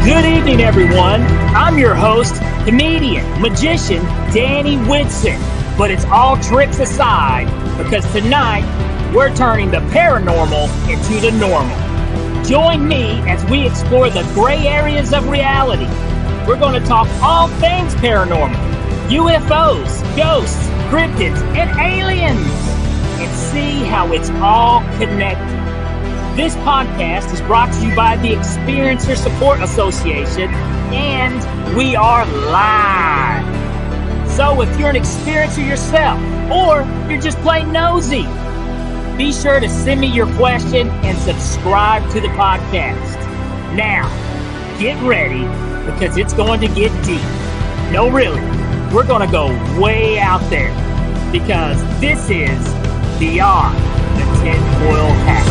Good evening, everyone. I'm your host, comedian, magician, Danny Whitson. But it's all tricks aside, because tonight we're turning the paranormal into the normal. Join me as we explore the gray areas of reality. We're going to talk all things paranormal, UFOs, ghosts, cryptids, and aliens, and see how it's all connected. This podcast is brought to you by the Experiencer Support Association, and we are live. So if you're an experiencer yourself, or you're just plain nosy, be sure to send me your question and subscribe to the podcast. Now, get ready, because it's going to get deep. No, really, we're going to go way out there, because this is Beyond the Tinfoil Hat.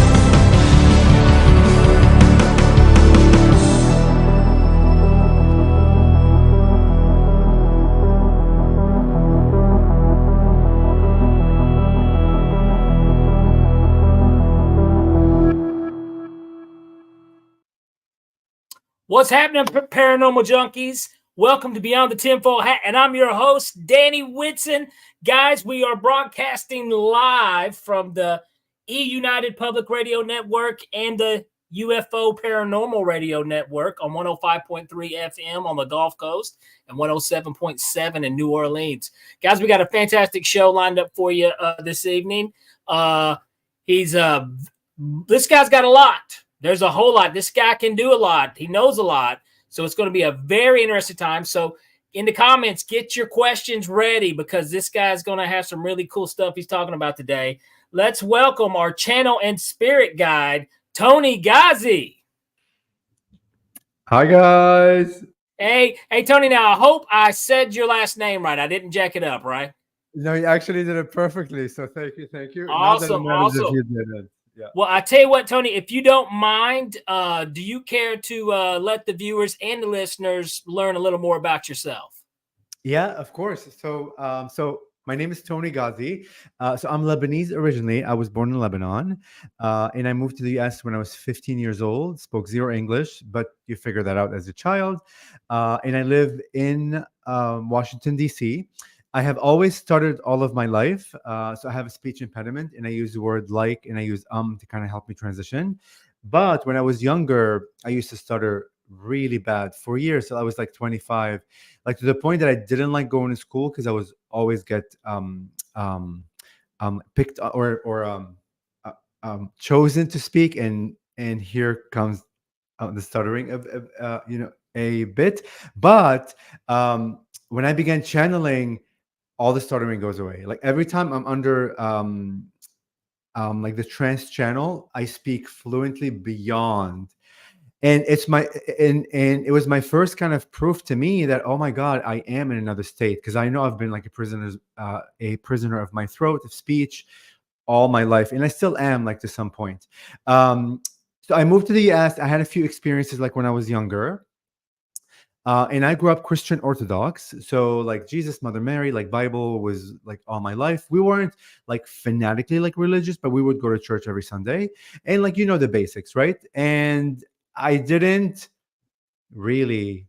What's happening, paranormal junkies? Welcome to Beyond the Tinfoil Hat, and I'm your host, Danny Whitson. Guys, we are broadcasting live from the E-United Public Radio Network and the UFO Paranormal Radio Network on 105.3 FM on the Gulf Coast and 107.7 in New Orleans. Guys, we got a fantastic show lined up for you this evening. This guy's got a lot. There's a whole lot. This guy can do a lot. He knows a lot. So it's going to be a very interesting time. So in the comments, get your questions ready, because this guy's going to have some really cool stuff he's talking about today. Let's welcome our channel and spirit guide, Toni Ghazi. Hi, guys. Hey, Toni, now I hope I said your last name right. I didn't jack it up, right? No, you actually did it perfectly. So thank you. Awesome. You did it. Yeah. Well, I tell you what, Toni, if you don't mind, do you care to let the viewers and the listeners learn a little more about yourself? Yeah, of course. So my name is Toni Ghazi. So I'm Lebanese originally. I was born in Lebanon, and I moved to the US when I was 15 years old. Spoke zero English, but you figure that out as a child. And I live in Washington, D.C. I have always stuttered all of my life. So I have a speech impediment, and I use the word like, and I use to kind of help me transition. But when I was younger, I used to stutter really bad for years. So I was like 25, like to the point that I didn't like going to school, because I was always get picked or chosen to speak. And here comes the stuttering of a bit. But when I began channeling, all the stuttering goes away. Like every time I'm under like the trance channel, I speak fluently beyond. And it's and it was my first kind of proof to me that, oh my God, I am in another state. Because I know I've been like a prisoner of my throat, of speech, all my life. And I still am, like, to some point. So I moved to the US. I had a few experiences like when I was younger. And I grew up Christian Orthodox. So like Jesus, Mother Mary, like Bible was like all my life. We weren't like fanatically like religious, but we would go to church every Sunday. And like, the basics, right? And I didn't really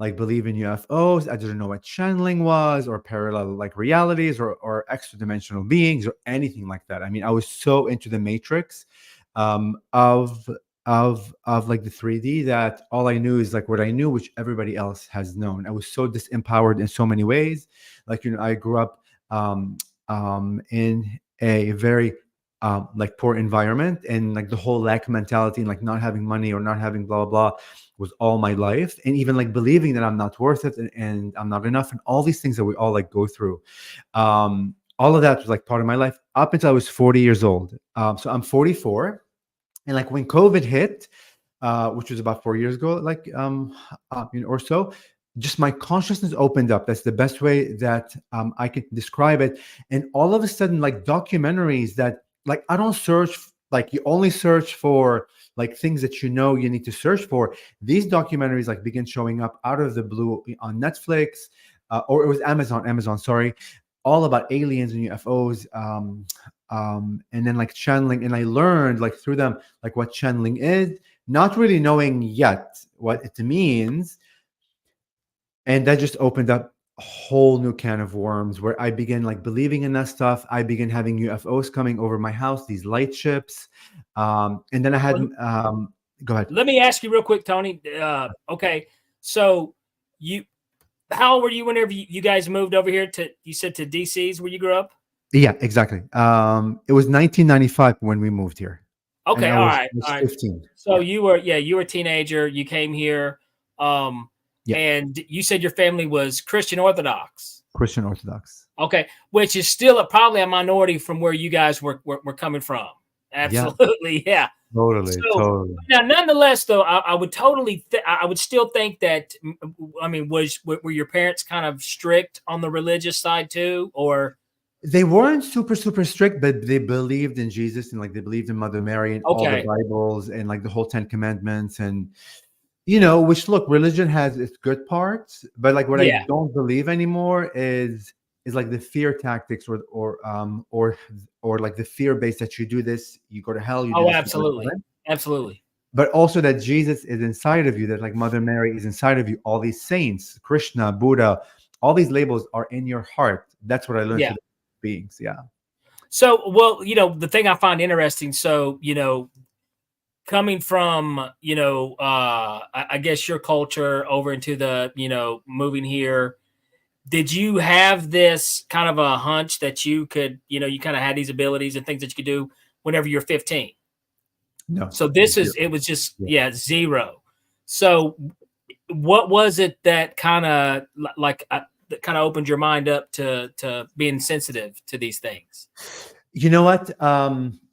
like believe in UFOs. I didn't know what channeling was, or parallel like realities, or extra dimensional beings, or anything like that. I mean, I was so into the matrix of like the 3D, that all I knew is like what I knew, which everybody else has known. I was so disempowered in so many ways. Like, I grew up in a very like poor environment, and like the whole lack mentality, and like not having money or not having blah blah blah was all my life. And even like believing that I'm not worth it, and I'm not enough, and all these things that we all like go through. All of that was like part of my life up until I was 40 years old. So I'm 44. And like when COVID hit, which was about 4 years ago, like or so, just my consciousness opened up. That's the best way that I can describe it. And all of a sudden, like documentaries that, like, I don't search, like you only search for like things that you need to search for. These documentaries like begin showing up out of the blue on Netflix, or it was Amazon, sorry, all about aliens and UFOs. And then like channeling, and I learned like through them like what channeling is. not really knowing yet what it means. And that just opened up a whole new can of worms where I began like believing in that stuff. I began having UFOs coming over my house, these light ships. And then I had, Well, go ahead. let me ask you real quick, Tony. Okay, so you, how old were you whenever you guys moved over here to? You said to DC's where you grew up. Yeah, exactly. It was 1995 when we moved here, and Okay, I all was, right, was all right. 15. So Yeah, you were a teenager. You came here, yeah, and you said your family was Christian Orthodox. Christian Orthodox. Okay, which is still probably a minority from where you guys were coming from. Yeah, Absolutely, yeah. totally, So totally. now, nonetheless, though, I would totally, I would still think that. I mean, were your parents kind of strict on the religious side too, or They weren't super strict, but they believed in Jesus and like they believed in Mother Mary and all the okay, Bibles and like the whole Ten Commandments and which look, religion has its good parts, but like what I yeah, don't believe anymore is like the fear tactics or like the fear based that you do this, you go to hell, you do oh, this, you go to absolutely, heaven. absolutely, But also that Jesus is inside of you, that like Mother Mary is inside of you, all these saints, Krishna, Buddha, all these labels are in your heart. That's what I learned yeah. through the beings. Yeah. So, well, the thing I find interesting. So, coming from I guess your culture over into the moving here, did you have this kind of a hunch that you could you kind of had these abilities and things that you could do whenever you're 15? No. So Zero. it was just Yeah. zero. So what was it that kind of like that kind of opened your mind up to being sensitive to these things? You know what?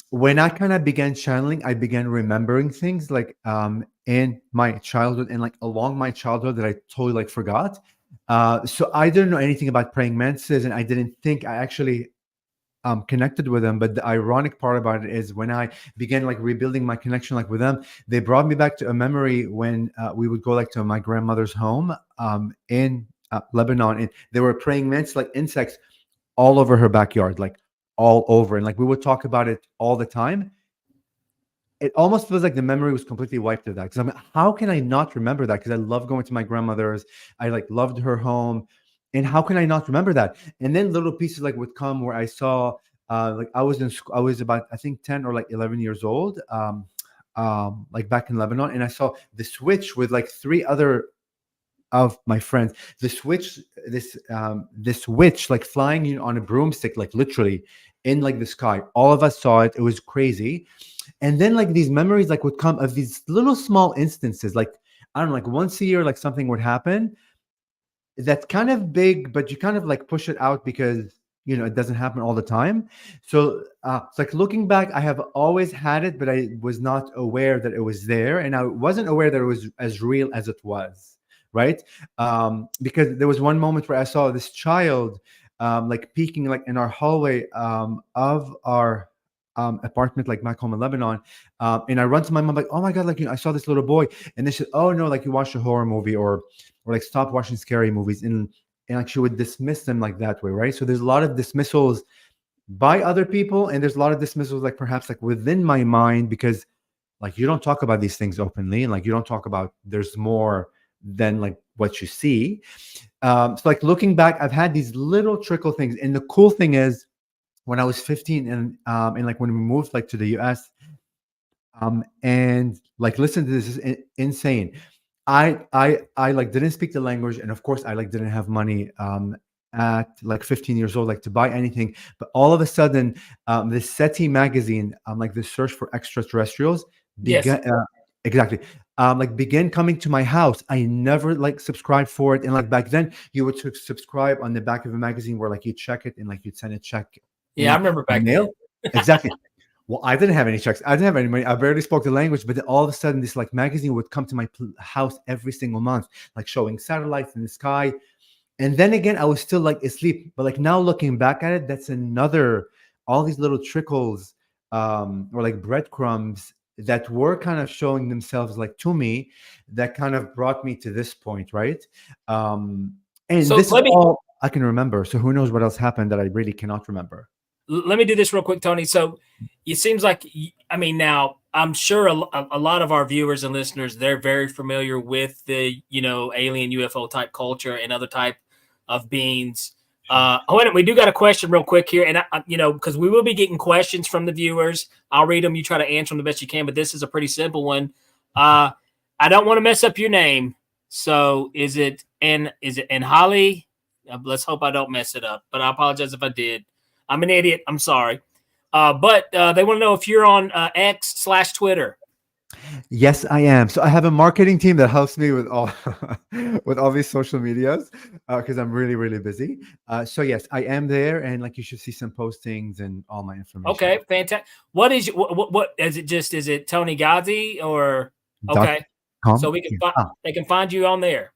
When I kind of began channeling, I began remembering things like in my childhood and like along my childhood that I totally like forgot. So I didn't know anything about praying mantises, and I didn't think I actually connected with them. But the ironic part about it is when I began like rebuilding my connection like with them, they brought me back to a memory when we would go like to my grandmother's home in Lebanon, and they were praying mantis like insects all over her backyard, like all over. And like we would talk about it all the time. It almost feels like the memory was completely wiped of that. Because I'm like, how can I not remember that? Because I love going to my grandmother's. I like loved her home. And how can I not remember that? And then little pieces like would come where I saw like I was in school, I was about I think 10 or like 11 years old, like back in Lebanon, and I saw the switch with like three other of my friends. This witch like flying on a broomstick, like literally in like the sky. All of us saw it. It was crazy. And then like these memories like would come of these little small instances, like I don't know, like once a year, like something would happen that's kind of big, but you kind of like push it out because it doesn't happen all the time. So it's like looking back, I have always had it, but I was not aware that it was there, and I wasn't aware that it was as real as it was, right? Because there was one moment where I saw this child like peeking like in our hallway of our apartment, like back home in Lebanon. And I run to my mom, like, oh my God, like, I saw this little boy. And they said, oh no, like you watched a horror movie or like stop watching scary movies. And like she would dismiss them like that way, right? So there's a lot of dismissals by other people, and there's a lot of dismissals like perhaps like within my mind, because like you don't talk about these things openly, and like you don't talk about there's more than like what you see. So like looking back, I've had these little trickle things. And the cool thing is when I was 15 and like when we moved like to the US, and like listen to this, is insane. I like didn't speak the language, and of course I like didn't have money at like 15 years old like to buy anything. But all of a sudden, this SETI magazine, like the search for extraterrestrials, Yes. began exactly like began coming to my house. I never like subscribed for it, and like back then you would subscribe on the back of a magazine where like you check it and like you'd send a check Yeah, I in remember the back then. mail. Exactly. Well, I didn't have any checks. I didn't have any money. I barely spoke the language, but then all of a sudden, this like magazine would come to my house every single month, like showing satellites in the sky. And then again, I was still like asleep. But like now looking back at it, that's another all these little trickles or like breadcrumbs that were kind of showing themselves like to me that kind of brought me to this point, right? And So this is all I can remember. So who knows what else happened that I really cannot remember. let me do this real quick, Tony. So it seems like, I mean, now I'm sure a lot of our viewers and listeners, they're very familiar with the, alien UFO type culture and other type of beings. Wait, we do got a question real quick here. And, because we will be getting questions from the viewers. I'll read them. You try to answer them the best you can. But this is a pretty simple one. I don't want to mess up your name. So is it Holly? Let's hope I don't mess it up. But I apologize if I did. I'm an idiot. I'm sorry. But they want to know if you're on X/Twitter. Yes, I am. So I have a marketing team that helps me with all with all these social medias because I'm really, really busy. So yes, I am there, and like you should see some postings and all my information. Okay, fantastic. What is what is it? Is it Toni Ghazi or okay? So we can they can find you on there.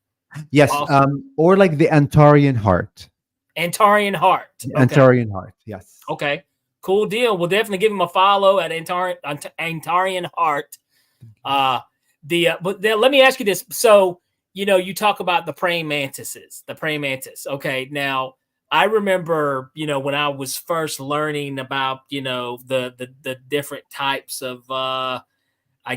Yes, awesome. Or like the Antarean-Heart. Antarean-Heart. Okay. Antarean-Heart. Yes. Okay. Cool deal. We'll definitely give him a follow at Antarean-Heart. But let me ask you this. So, you talk about the praying mantises, the praying mantis. Okay. Now, I remember, when I was first learning about, the different types of, I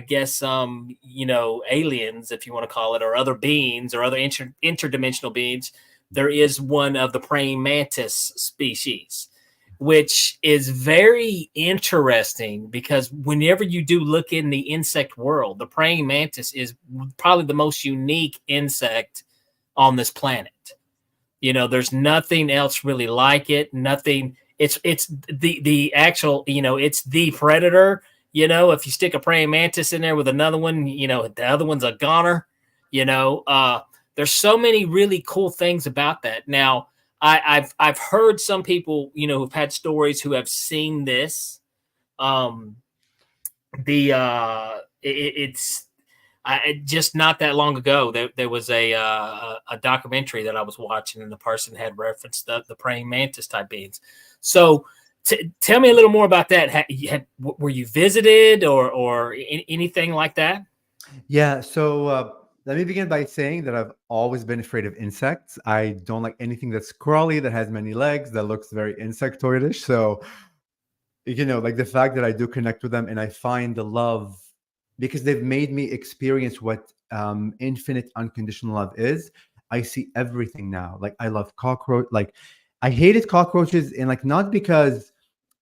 guess, aliens, if you want to call it, or other beings or other interdimensional beings, there is one of the praying mantis species, which is very interesting because whenever you do look in the insect world, the praying mantis is probably the most unique insect on this planet. There's nothing else really like it. Nothing. It's the actual, it's the predator. If you stick a praying mantis in there with another one, the other one's a goner. There's so many really cool things about that. Now, I've heard some people, who've had stories who have seen this. It's just not that long ago. There was a documentary that I was watching, and the person had referenced the praying mantis type beings. So, tell me a little more about that. Were you visited or anything like that? Yeah. So let me begin by saying that I've always been afraid of insects. I don't like anything that's crawly, that has many legs, that looks very insectoidish. So, like the fact that I do connect with them and I find the love because they've made me experience what infinite unconditional love is. I see everything now. Like I love cockroach. Like I hated cockroaches, and like not because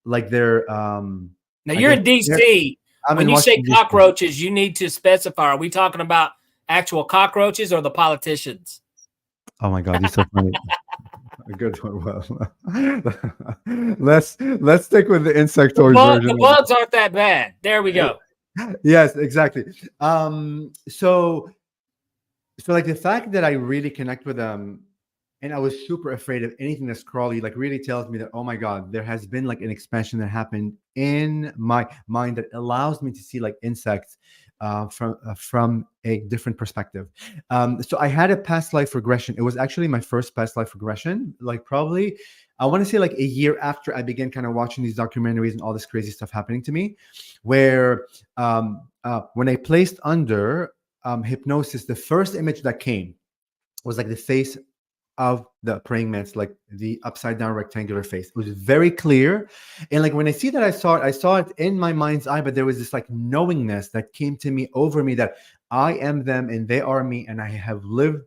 like they're now you're in DC. When you say cockroaches, you need to specify. Are we talking about actual cockroaches or the politicians? Oh my God, you're so funny. A good one. Well, let's stick with the insectoid version. The bugs aren't that bad. There we go. Yes, exactly. So like the fact that I really connect with them, and I was super afraid of anything that's crawly, like really tells me that, oh my God, there has been like an expansion that happened in my mind that allows me to see like insects from a different perspective. So I had a past life regression. It was actually my first past life regression, like probably, I want to say like a year after I began kind of watching these documentaries and all this crazy stuff happening to me, where when I placed under hypnosis, the first image that came was like the face of the praying mantis, like the upside down rectangular face. It was very clear. And like when I see that, I saw it in my mind's eye, but there was this like knowingness that came to me over me that I am them and they are me. And I have lived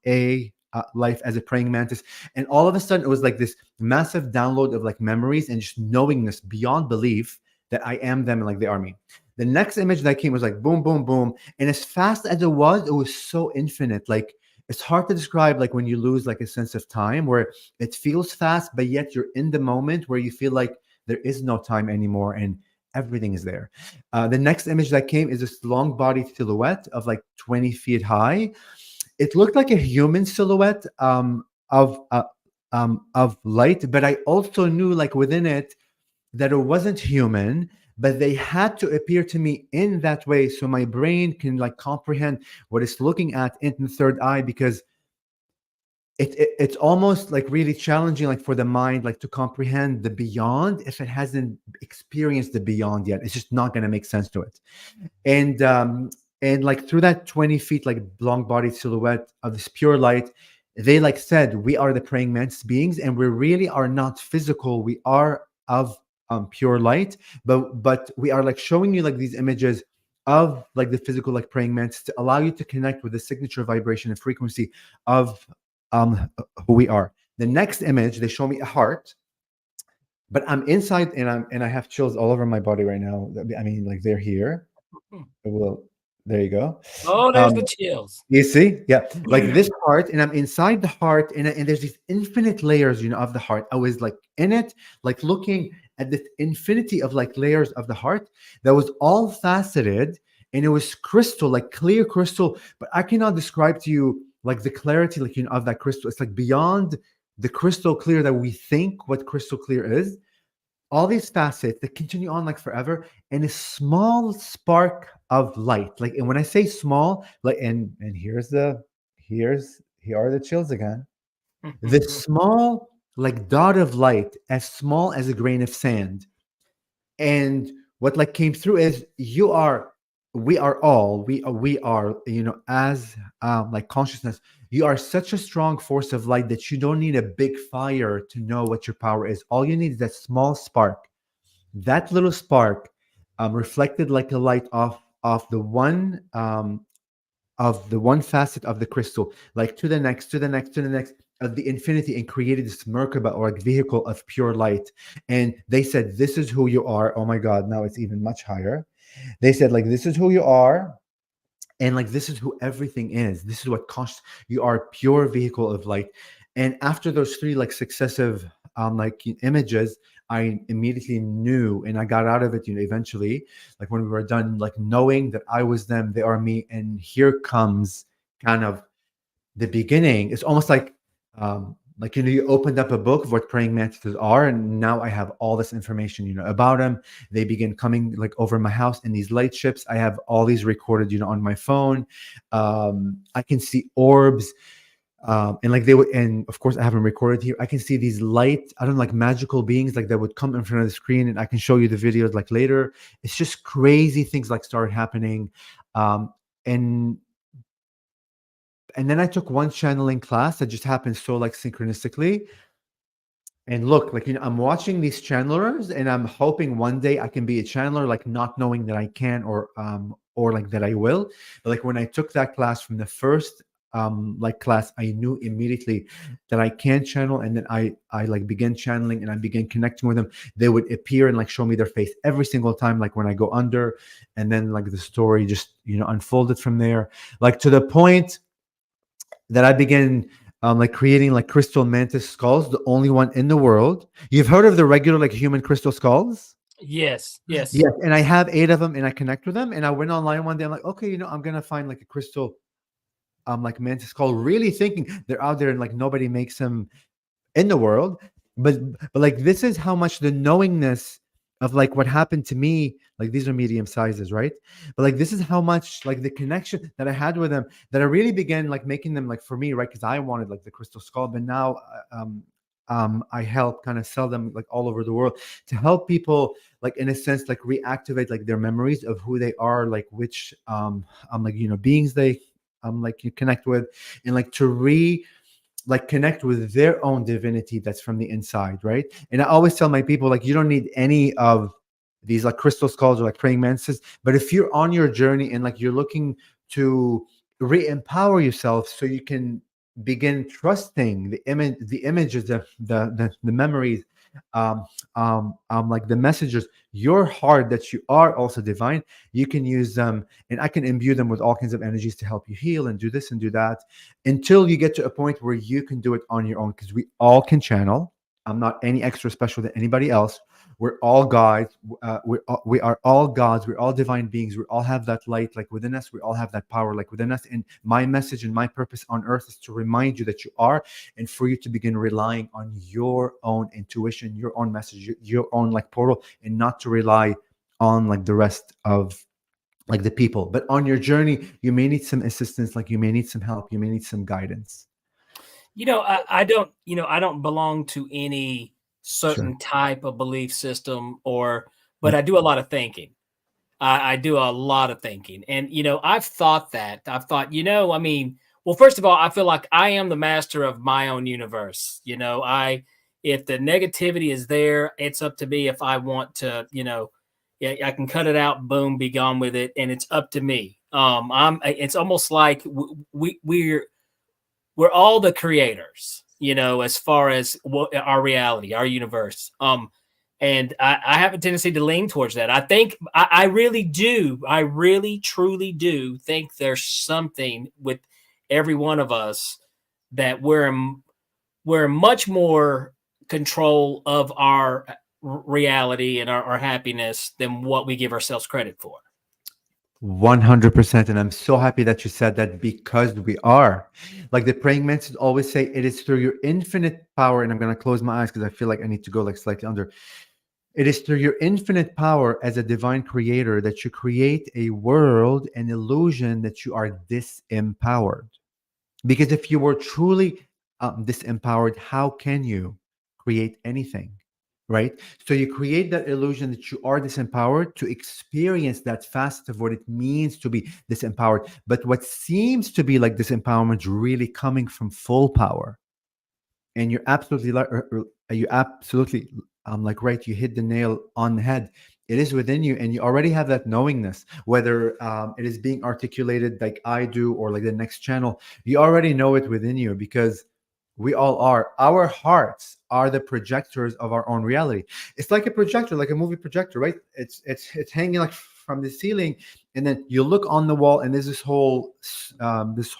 a life as a praying mantis. And all of a sudden it was like this massive download of like memories and just knowingness beyond belief that I am them and like they are me. The next image that came was like boom, boom, boom. And as fast as it was so infinite. Like it's hard to describe, like when you lose like a sense of time where it feels fast, but yet you're in the moment where you feel like there is no time anymore and everything is there. The next image that came is this long bodied silhouette of like 20 feet high. It looked like a human silhouette of light, but I also knew like within it that it wasn't human, but they had to appear to me in that way so my brain can like comprehend what it's looking at in the third eye, because it's almost like really challenging like for the mind like to comprehend the beyond if it hasn't experienced the beyond yet. It's just not going to make sense to it. And like through that 20 feet like long bodied silhouette of this pure light, they like said, we are the praying mantis beings and we really are not physical. We are of pure light, but we are like showing you like these images of like the physical like praying mantis to allow you to connect with the signature vibration and frequency of who we are. The next image, they show me a heart, but I'm inside and I have chills all over my body right now. I mean, like they're here. Well, there you go. Oh, there's the chills. You see, yeah, like this heart, and I'm inside the heart, and there's these infinite layers, of the heart. I was like in it, like looking at the infinity of like layers of the heart that was all faceted, and it was crystal, like clear crystal. But I cannot describe to you like the clarity, like of that crystal. It's like beyond the crystal clear that we think what crystal clear is. All these facets that continue on like forever, and a small spark of light, like, and when I say small, like, and here are the chills again. This small like dot of light, as small as a grain of sand. And what like came through is we are as like consciousness, you are such a strong force of light that you don't need a big fire to know what your power is. All you need is that small spark. That little spark reflected like a light off the one facet of the crystal, like to the next, to the next, to the next, of the infinity, and created this Merkaba, or like vehicle of pure light. And they said, this is who you are. Oh my God, now it's even much higher. They said, like, this is who you are. And like, this is who everything is. This is what conscious, you are a pure vehicle of light. And after those three like successive like images, I immediately knew, and I got out of it, eventually, like when we were done, like knowing that I was them, they are me. And here comes kind of the beginning. It's almost like you opened up a book of what praying mantises are, and now I have all this information, about them. They begin coming like over my house in these light ships. I have all these recorded, on my phone. I can see orbs. And like they would, and of course I have them recorded here. I can see these light, I don't know, like magical beings like that would come in front of the screen, and I can show you the videos like later. It's just crazy things like started happening. And then I took one channeling class that just happened so like synchronistically. And look, like, I'm watching these channelers, and I'm hoping one day I can be a channeler, like not knowing that I can, or like that I will. But like when I took that class, from the first like class, I knew immediately that I can channel. And then I like began channeling, and I began connecting with them. They would appear and like show me their face every single time, like when I go under. And then like the story just unfolded from there, like to the point that I began like creating like crystal mantis skulls, the only one in the world. You've heard of the regular like human crystal skulls? Yes. Yes. And I have 8 of them, and I connect with them. And I went online one day. I'm like, okay, I'm gonna find like a crystal like mantis skull, really thinking they're out there and like nobody makes them in the world. But like, this is how much the knowingness of like what happened to me, like these are medium sizes, right? But like, this is how much like the connection that I had with them, that I really began like making them like for me, right? Because I wanted like the crystal skull. But now I help kind of sell them like all over the world, to help people like in a sense like reactivate like their memories of who they are, like which like beings they like you connect with, and like to like connect with their own divinity that's from the inside, right? And I always tell my people, like, you don't need any of these like crystal skulls or like praying mantises, but if you're on your journey and like you're looking to re-empower yourself so you can begin trusting the images, the memories, like the messages, your heart, that you are also divine, you can use them, and I can imbue them with all kinds of energies to help you heal and do this and do that, until you get to a point where you can do it on your own, because we all can channel. I'm not any extra special than anybody else. We're all gods. We are all gods. We're all divine beings. We all have that light like within us. We all have that power like within us. And my message and my purpose on earth is to remind you that you are, and for you to begin relying on your own intuition, your own message, your own like portal, and not to rely on like the rest of like the people. But on your journey, you may need some assistance, like you may need some help, you may need some guidance. I don't belong to any certain type of belief system, but I do a lot of thinking. I do a lot of thinking. And, I've thought, well, first of all, I feel like I am the master of my own universe. if the negativity is there, it's up to me if I want to, yeah, I can cut it out, boom, be gone with it, and it's up to me. It's almost like we're all the creators, as far as our reality, our universe. And I have a tendency to lean towards that. I think I really do. I really, truly do think there's something with every one of us that we're much more control of our reality and our happiness than what we give ourselves credit for. 100%. And I'm so happy that you said that, because we are. Like the praying mantis always say, it is through your infinite power. And I'm going to close my eyes because I feel like I need to go like slightly under. It is through your infinite power as a divine creator that you create a world, an illusion that you are disempowered. Because if you were truly disempowered, how can you create anything? Right? So you create that illusion that you are disempowered to experience that facet of what it means to be disempowered. But what seems to be like disempowerment really coming from full power. And you're absolutely like right, you hit the nail on the head. It is within you, and you already have that knowingness, whether it is being articulated like I do or like the next channel. You already know it within you, because we all are. Our hearts are the projectors of our own reality. It's like a projector, like a movie projector, right? It's hanging like from the ceiling, and then you look on the wall, and there's this whole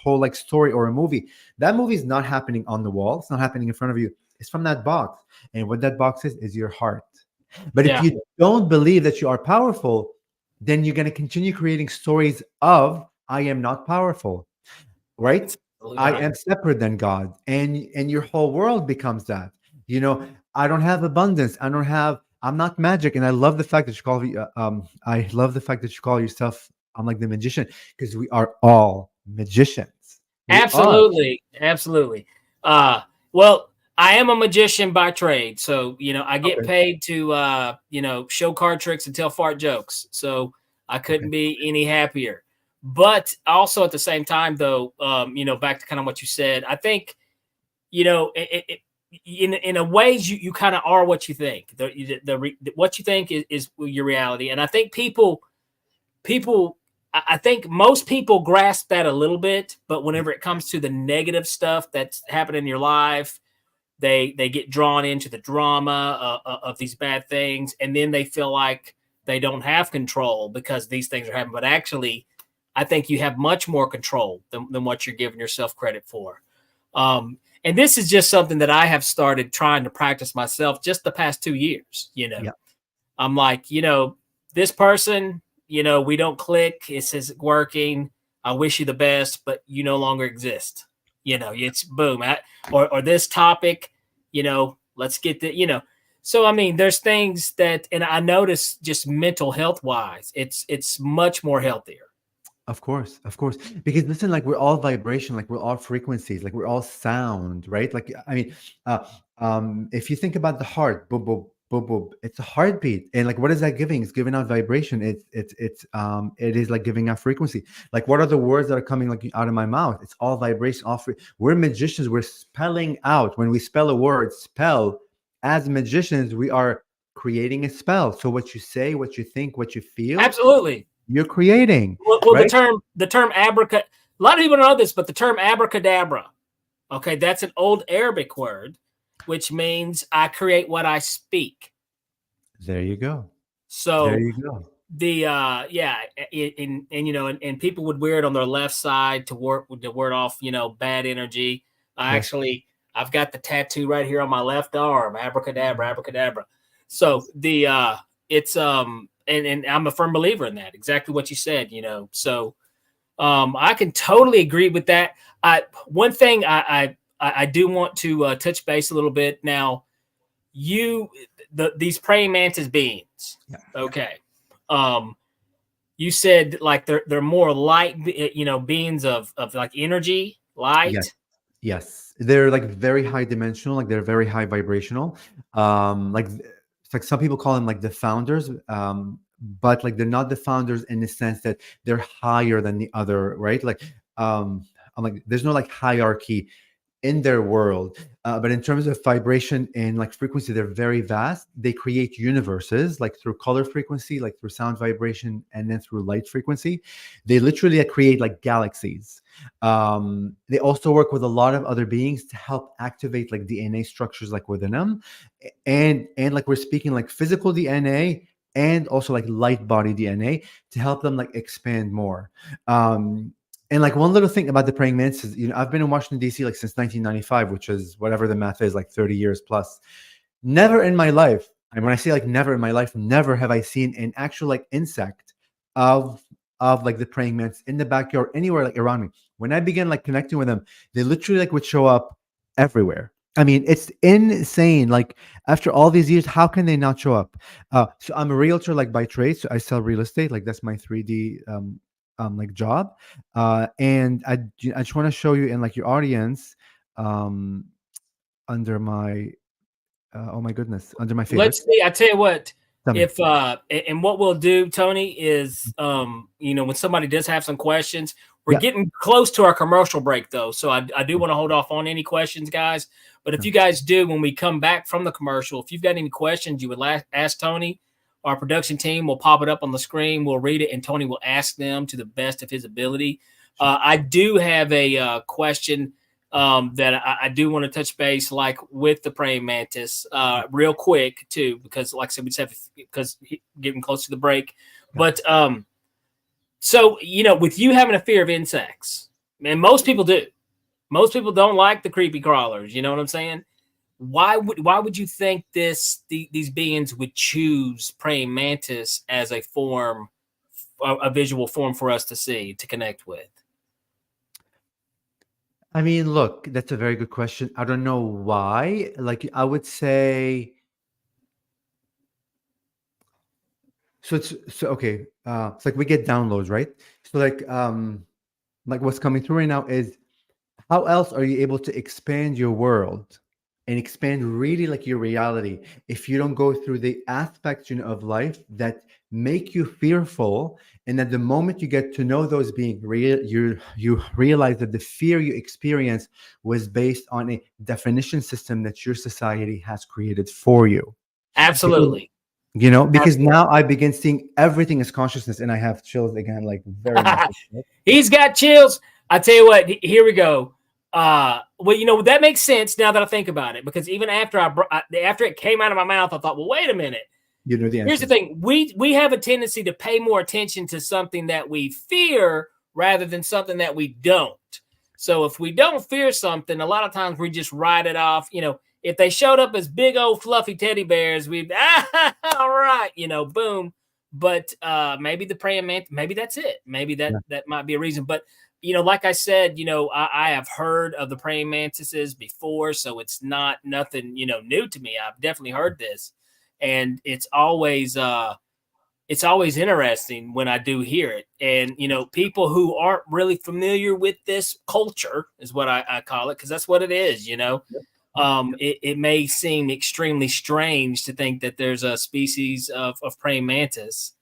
like story or a movie. That movie is not happening on the wall. It's not happening in front of you. It's from that box, and what that box is your heart. But if Yeah, you don't believe that you are powerful, then you're going to continue creating stories of I am not powerful, right? that's absolutely I right. am separate than God, and your whole world becomes that. I don't have abundance. I'm not magic, and I love the fact that you call I love the fact that you call yourself. I'm like the magician, because we are all magicians. We are. Absolutely, absolutely. Uh, well, I am a magician by trade, so I get Okay. paid to show card tricks and tell fart jokes. So I couldn't Okay. be any happier. But also at the same time, though, back to kind of what you said, I think in a ways you kind of are what you think. What you think is your reality, and I think people I think most people grasp that a little bit, but whenever it comes to the negative stuff that's happening in your life, they get drawn into the drama of these bad things, and then they feel like they don't have control because these things are happening. But actually, I think you have much more control than what you're giving yourself credit for. And this is just something that I have started trying to practice myself just the past 2 years. Yeah. I'm like, this person, we don't click. It says working. I wish you the best, but you no longer exist. It's boom. Or this topic, let's get the. So, I mean, there's things that, and I notice just mental health wise, it's much more healthier. Of course, of course. Because listen, like we're all vibration, like we're all frequencies, like we're all sound, right? Like I mean, uh, if you think about the heart, boop boop boop boop, it's a heartbeat, and like what is that giving? It's giving out vibration. It is like giving out frequency. Like what are the words that are coming like out of my mouth? It's all vibration. We're magicians. We're spelling out. When we spell a word, spell. As magicians, we are creating a spell. So what you say, what you think, what you feel, Absolutely. you're creating, Well, the right? term abraca. A lot of people don't know this, but the term abracadabra. Okay, that's an old Arabic word, which means I create what I speak. There you go. There So you go. the yeah, and people would wear it on their left side to work with the word off bad energy. Yes. I've got the tattoo right here on my left arm, abracadabra, abracadabra. So the it's and I'm a firm believer in that. Exactly what you said. So I can totally agree with that. One thing I do want to touch base a little bit now. These praying mantis beings. Yeah. Okay. Um, you said like they're more light, beings of like energy, Yes. light. Yes. They're like very high dimensional, like they're very high vibrational. Like it's like some people call them like the founders, but like they're not the founders in the sense that they're higher than the other, right? Like I'm like there's no like hierarchy. in their world. But in terms of vibration and like frequency, they're very vast. They create universes like through color frequency, like through sound vibration, and then through light frequency. They literally create like galaxies. They also work with a lot of other beings to help activate like DNA structures like within them, and like we're speaking like physical DNA and also like light body DNA to help them like expand more. And like one little thing about the praying mantis, I've been in Washington, D.C. like since 1995, which is whatever the math is, like 30 years plus. Never in my life, and when I say like never in my life, never have I seen an actual like insect of like the praying mantis in the backyard, anywhere like around me. When I began like connecting with them, they literally like would show up everywhere. I mean, it's insane. Like after all these years, how can they not show up? So I'm a realtor like by trade. So I sell real estate. Like that's my 3D like job. And I just want to show you in like your audience under my oh my goodness, under my favorites. Let's see. I tell you what. If and what we'll do, Tony, is when somebody does have some questions, we're getting close to our commercial break though, so I do want to hold off on any questions, guys. But if you guys do, when we come back from the commercial, if you've got any questions you would ask Tony, our production team will pop it up on the screen. We'll read it, and Tony will ask them to the best of his ability. I do have a question that I do want to touch base, like with the praying mantis, real quick too, because like I said, we just have because getting close to the break. But so with you having a fear of insects, and most people do. Most people don't like the creepy crawlers. You know what I'm saying? Why would you think these beings would choose praying mantis as a form, a visual form for us to see, to connect with? I mean, look, that's a very good question. I don't know why. Like, I would say, so okay. It's like we get downloads, right? So like what's coming through right now is, how else are you able to expand your world and expand really like your reality if you don't go through the aspects of life that make you fearful? And at the moment you get to know those beings, you realize that the fear you experience was based on a definition system that your society has created for you. Absolutely. Because Absolutely. Now I begin seeing everything as consciousness, and I have chills again, like very much. He's got chills. I tell you what, here we go. Well, that makes sense now that I think about it, because even after after it came out of my mouth, I thought, well, wait a minute. The answer. Here's the thing. We have a tendency to pay more attention to something that we fear rather than something that we don't. So if we don't fear something, a lot of times we just write it off. If they showed up as big old fluffy teddy bears, we'd all right, boom. But maybe the praying mantis, maybe that's it. Maybe that might be a reason. But like I said, I have heard of the praying mantises before, so it's nothing, new to me. I've definitely heard this, and it's always interesting when I do hear it. And, people who aren't really familiar with this culture is what I call it, because that's what it is, it may seem extremely strange to think that there's a species of praying mantis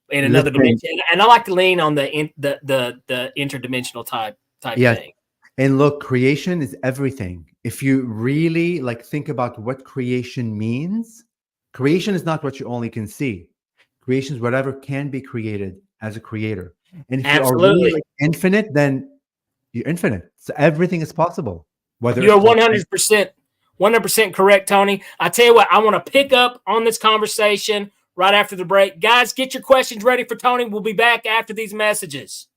in another dimension, and I like to lean on the interdimensional type thing. And look, creation is everything. If you really think about what creation means, creation is not what you only can see. Creation is whatever can be created as a creator. And if you are really infinite, then you're infinite. So everything is possible. You're 100% correct, Tony. I tell you what, I want to pick up on this conversation right after the break. Guys, get your questions ready for Tony. We'll be back after these messages.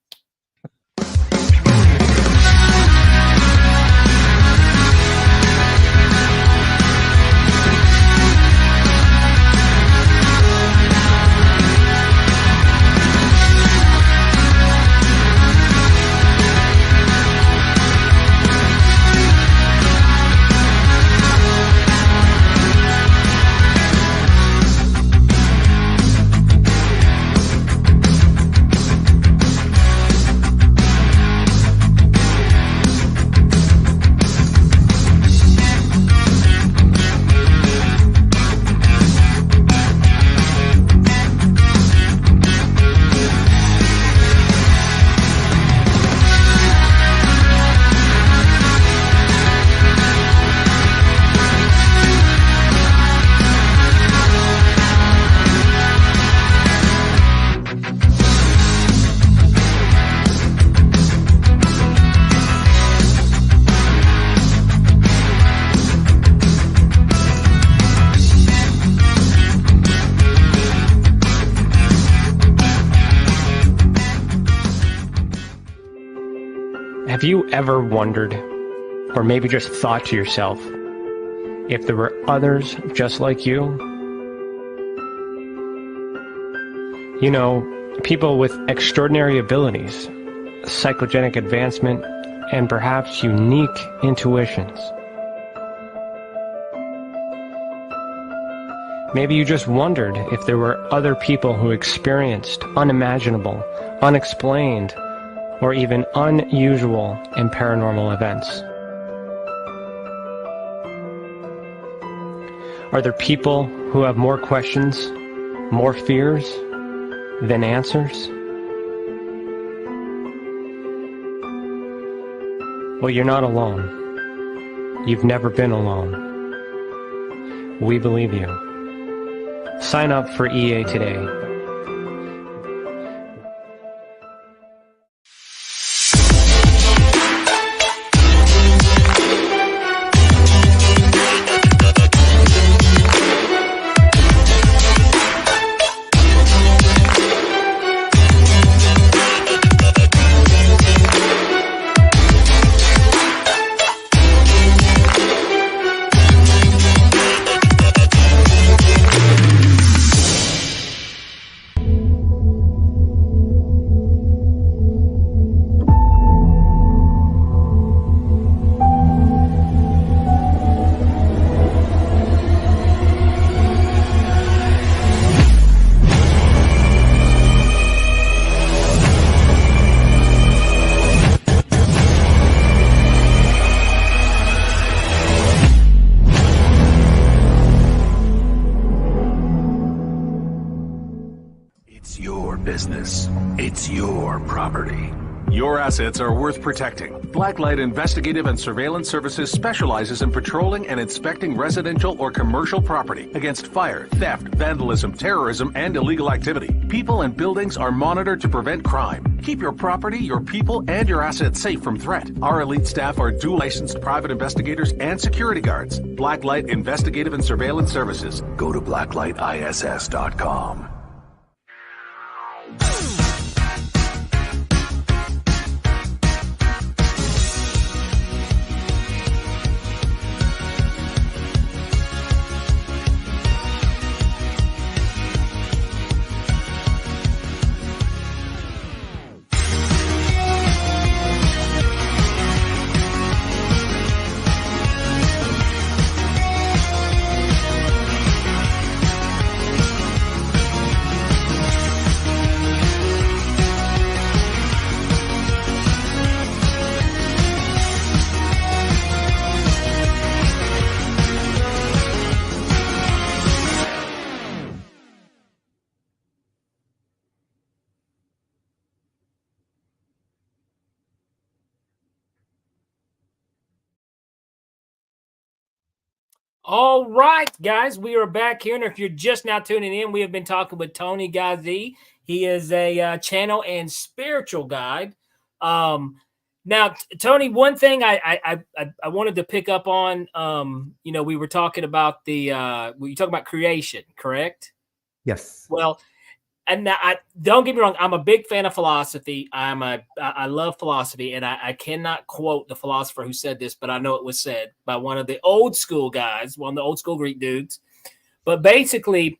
Have you ever wondered, or maybe just thought to yourself, if there were others just like you? You know, people with extraordinary abilities, psychogenic advancement, and perhaps unique intuitions. Maybe you just wondered if there were other people who experienced unimaginable, unexplained, or even unusual and paranormal events. Are there people who have more questions, more fears than answers? Well, you're not alone. You've never been alone. We believe you. Sign up for EA today. It's your property. Your assets are worth protecting. Blacklight Investigative and Surveillance Services specializes in patrolling and inspecting residential or commercial property against fire, theft, vandalism, terrorism, and illegal activity. People and buildings are monitored to prevent crime. Keep your property, your people, and your assets safe from threat. Our elite staff are dual licensed private investigators and security guards. Blacklight Investigative and Surveillance Services. Go to blacklightiss.com. All right, guys, we are back here. And if you're just now tuning in, we have been talking with Toni Ghazi. He is a channel and spiritual guide. Now, Toni, one thing I wanted to pick up on, you know, we were talking about we talking about creation, correct? Yes. Well, and I don't get me wrong, I'm a big fan of philosophy. I love philosophy, and I cannot quote the philosopher who said this, but I know it was said by one of the old school guys, one of the old school Greek dudes. But basically,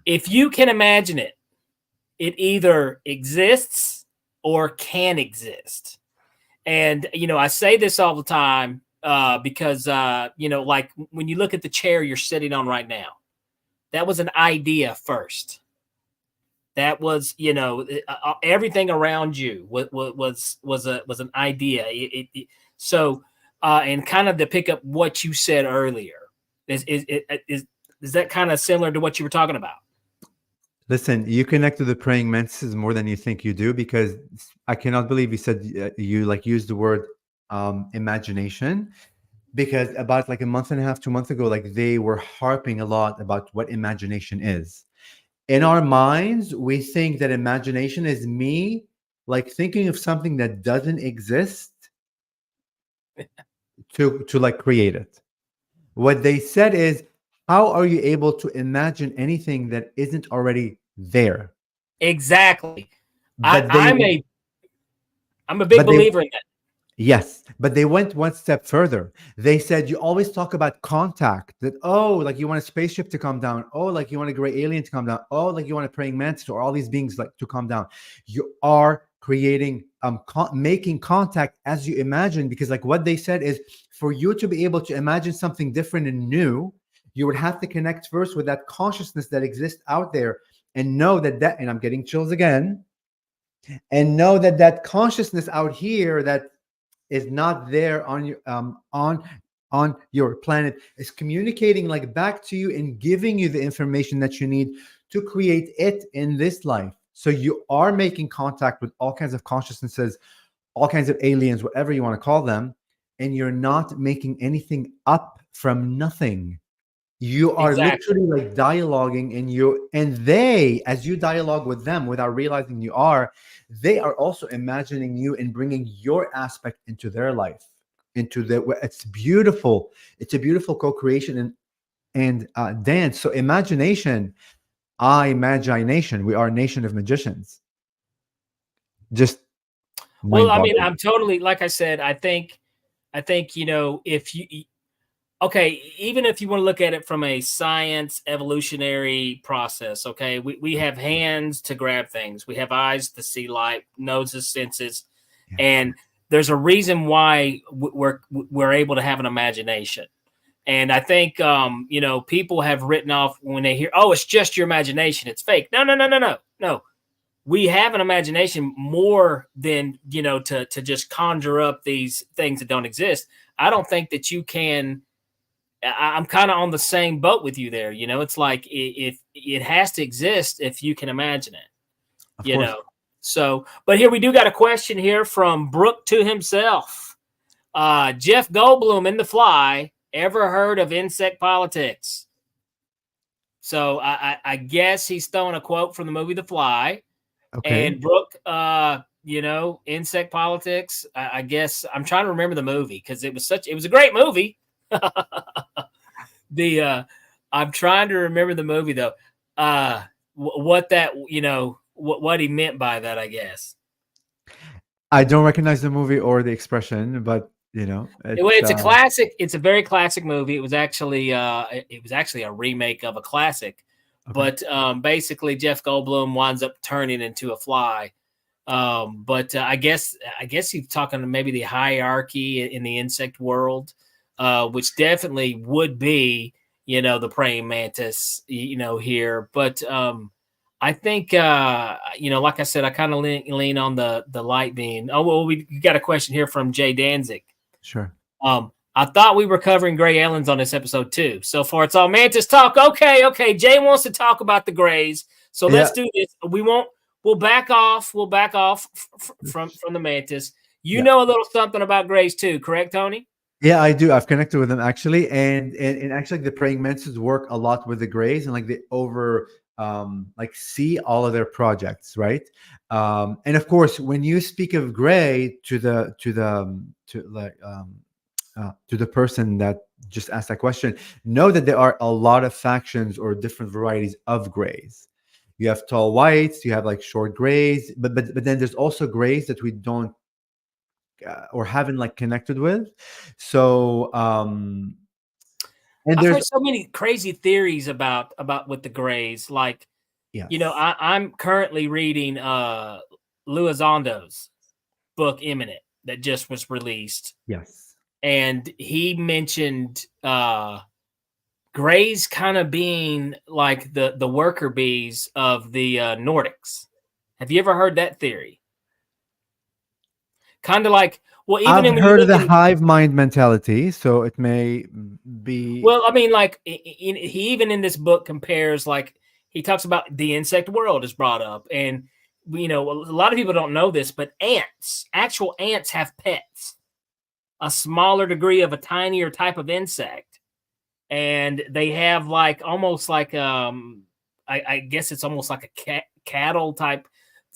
if you can imagine it, it either exists or can exist. And you know, I say this all the time because you know, like when you look at the chair you're sitting on right now, that was an idea first. That was, you know, everything around you was an idea. So, and kind of to pick up what you said earlier, is that kind of similar to what you were talking about? Listen, you connect to the praying mantises more than you think you do, because I cannot believe you said you like used the word imagination, because about like a month and a half, 2 months ago, like they were harping a lot about what imagination is. In our minds, we think that imagination is me like thinking of something that doesn't exist to like create it. What they said is, how are you able to imagine anything that isn't already there? Exactly. But I'm a big believer in that. Yes, but they went one step further. They said you always talk about contact. That, oh, like you want a spaceship to come down. Oh, like you want a gray alien to come down. Oh, like you want a praying mantis or all these beings like to come down. You are creating making contact as you imagine, because like what they said is, for you to be able to imagine something different and new, you would have to connect first with that consciousness that exists out there, and know that and I'm getting chills again, and know that consciousness out here that is not there on your on your planet is communicating like back to you and giving you the information that you need to create it in this life. So you are making contact with all kinds of consciousnesses, all kinds of aliens, whatever you want to call them, and you're not making anything up from nothing. You are Exactly. literally like dialoguing, and they, as you dialogue with them without realizing you are, they are also imagining you and bringing your aspect into their life, into the. It's beautiful. It's a beautiful co-creation and dance. So imagination, imagination. We are a nation of magicians. Just Well, I mean, mind-boggling. I'm totally, like I said, I think, if you, okay, even if you want to look at it from a science evolutionary process, okay, we have hands to grab things, we have eyes to see light, noses, senses, Yeah. and there's a reason why we're able to have an imagination. And I think people have written off when they hear, oh, it's just your imagination, it's fake. No. We have an imagination more than to just conjure up these things that don't exist. I don't think that you can. I'm kind of on the same boat with you there. It's like if it has to exist if you can imagine it. Of You course. know. So, but here we do got a question here from Brooke to himself. Jeff Goldblum in The Fly. Ever heard of insect politics? So I guess he's throwing a quote from the movie The Fly. Okay. And Brooke, insect politics. I guess I'm trying to remember the movie because it was a great movie. I'm trying to remember the movie though. What that what he meant by that, I guess. I don't recognize the movie or the expression, but Anyway, it's it's a classic. It's a very classic movie. It was actually a remake of a classic, okay. but basically Jeff Goldblum winds up turning into a fly. But I guess he's talking to maybe the hierarchy in the insect world, which definitely would be the praying mantis here. But I think like I said, I kind of lean on the light being. Oh well, we got a question here from Jay Danzig. Sure. I thought we were covering gray aliens on this episode too. So far, it's all mantis talk. Okay. Jay wants to talk about the grays, so let's do this. We'll back off. We'll back off from the mantis. You know a little something about grays too, correct, Tony? Yeah, I do. I've connected with them actually, and actually, the praying mantises work a lot with the grays, and like they see all of their projects, right? And of course, when you speak of gray to the person that just asked that question, know that there are a lot of factions or different varieties of grays. You have tall whites, you have like short grays, but then there's also grays that we don't or haven't like connected with. So and I've there's heard so many crazy theories about with the grays. Like, yes. I'm currently reading Luizondo's book Imminent that just was released. Yes. And he mentioned grays kind of being like the worker bees of the Nordics. Have you ever heard that theory? Kind of like, well, even I've heard of the hive mind mentality, so it may be. Well, I mean, like he even in this book compares, like he talks about the insect world is brought up, and a lot of people don't know this, but actual ants have pets, a smaller degree of a tinier type of insect, and they have like almost like I guess it's almost like a cattle type,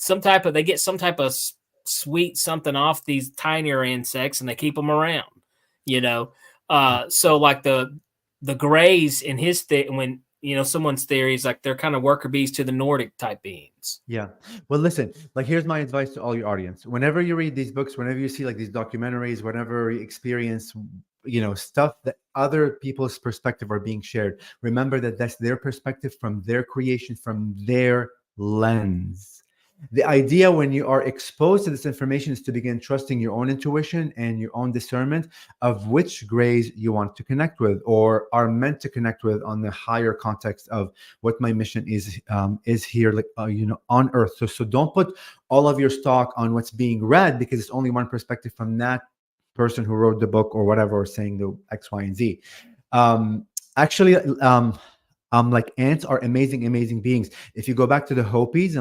they get some type of sweet something off these tinier insects, and they keep them around, so like the grays in his when someone's theory is like they're kind of worker bees to the Nordic type beings. Yeah. Well, listen, like here's my advice to all your audience. Whenever you read these books, whenever you see like these documentaries, whenever you experience, stuff that other people's perspective are being shared, remember that that's their perspective from their creation, from their lens. The idea when you are exposed to this information is to begin trusting your own intuition and your own discernment of which grays you want to connect with or are meant to connect with on the higher context of what my mission is here, like on Earth. So don't put all of your stock on what's being read because it's only one perspective from that person who wrote the book or whatever, or saying the X, Y, and Z. Actually, like ants are amazing beings. If you go back to the Hopis